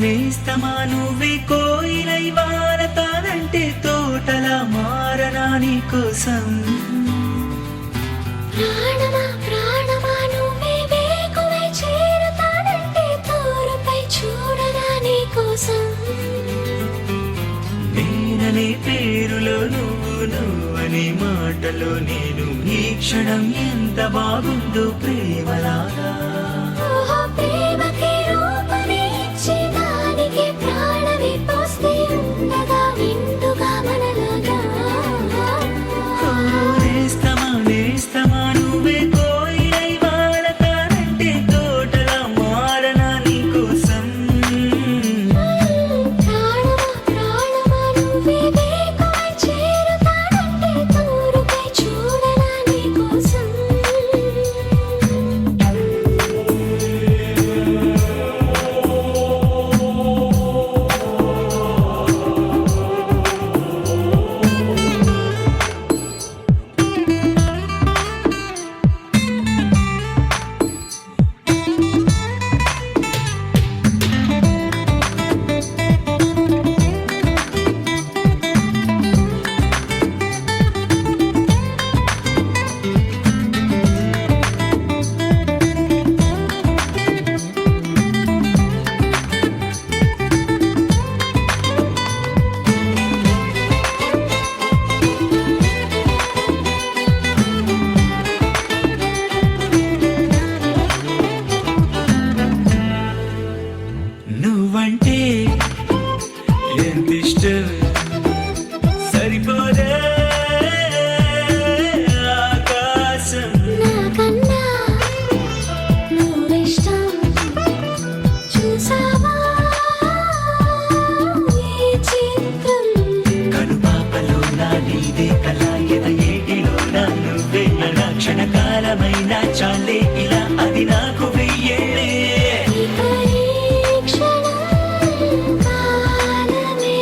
నేస్తమా నువ్వే కోయిలై వారతానంటే తోటలా మారనా నీ కోసం. ప్రాణమా ప్రాణమా నువ్వే వేకువై చేరతానంటే తోరుపై చూడనా నీ కోసం. నేననే పేరులో నువ్వు నువ్వనే మాటలో నేను ఈ క్షణం ఎంత బాగుందో ప్రేమలాగా. ఓహో ప్రేమకి రూపమే ఇచ్చి దానికి ప్రాణమి పోస్తే ఉండగా నిండుగా మనలాగా. నేస్తమా నేస్తమా నువ్వే కోయిలై వాడతానంటే తోటలా మారనా నీ కోసం. ప్రాణమా ప్రాణమా నువ్వే వేకువై చేరతానంటే తోరుపై చూడనా నీ కోసం. నువ్వంటే ఎంతిష్టం సరిపోదే ఆకాశం. నాకన్నా నువ్విష్టం చూసావా ఈ చిత్రం. కనుపాపలో నా నీదే కళ ఎద ఏటిలో నా నువ్వే నా క్షణకాలమైన చాలే ఇలా అది నాకు వెయ్యేళ్ళే. ఇక ఈ క్షణం కాలమే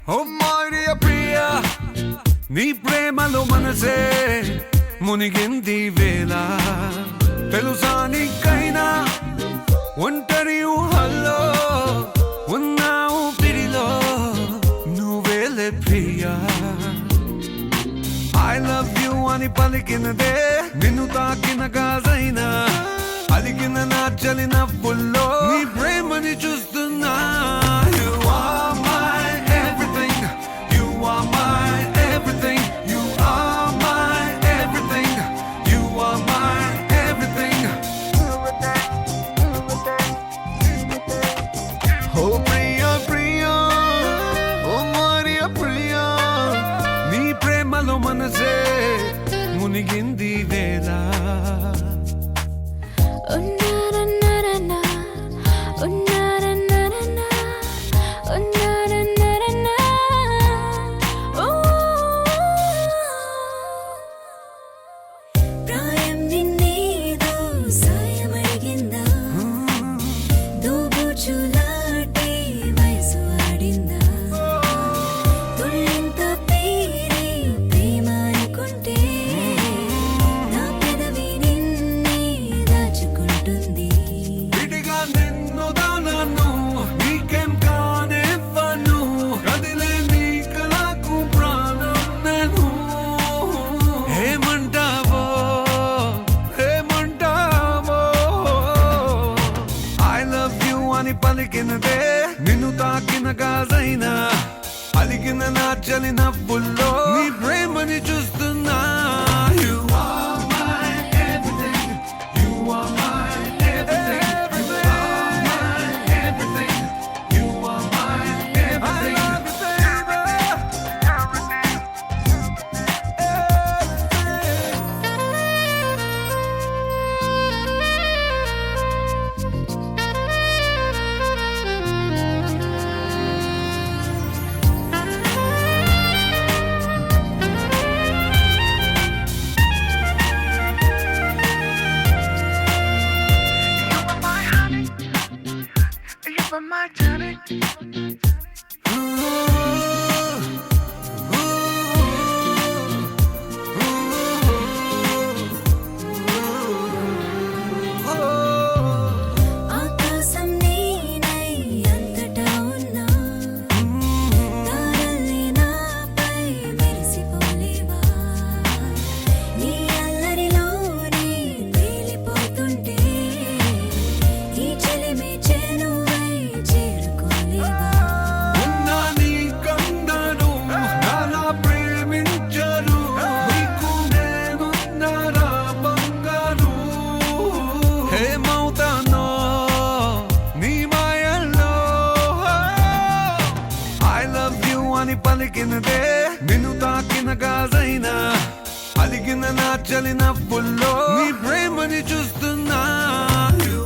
ఓ మారియా ప్రియా నీ ప్రేమలో మనసే మునిగింది వేళ తెలుసా నీకైనా ఒంటరి ఊహల్లో ఉన్నావు పిడిలో నువ్వేలే ప్రియా ఐ లవ్ యు అని పలికినదే నిన్ను తాకిన గాజైనా అలిగిన నా చలి నవ్వుల్లో నీ ప్రేమని చూస్తున్నా You are my everything. You are my everything. You are my everything. You are my everything. Oh Priya Priya, oh Maria Priya, నీ ప్రేమలో మనసే మునిగింది వేళ ఉన్నారన్నారన్నా ఉన్నారన్నారన్నా ఉన్నారన్నారన్నా ఓ ప్రాయం నిన్నేదో సాయమడిగిందా దోబూచులాటే వయసు ఆడిందా తుళ్ళింత పేరే ప్రేమ అనుకుంటే నా పెదవి నిన్నే దాచుకుంటుంది విడిగా నిన్ను దానను నీకేం కానివ్వను కదిలే నీ కళకు ప్రాణం నేను ఏమంటావో ఏమంటావో ఐ లవ్ యు అని పలికినదే నిన్ను తాకిన గాజైనా అలిగిన నా చలి నవ్వుల్లో నీ ప్రేమని చూస్తున్నా You are my everything. You are my everything. Everything. You are my everything. I love you, baby. You were my honey. ఆకాశం నేనై అంతటా ఉన్నా తారల్ని నాపై మెరిసిపోలేవా నీ అల్లరిలోనే తేలిపోతుంటే ఈ చెలిమి చేరువై చేరుకోలేవా ఉన్నా నీ కందను నాలా ప్రేమించరు నీకు నేనున్నారా బంగారు ఏమవుతానో నీ మాయల్లో ఐ లవ్ యు అని పలికినదే నిన్ను తాకిన గాజైనా అలిగిన నా చలి నవ్వుల్లో నీ ప్రేమని చూస్తున్నా You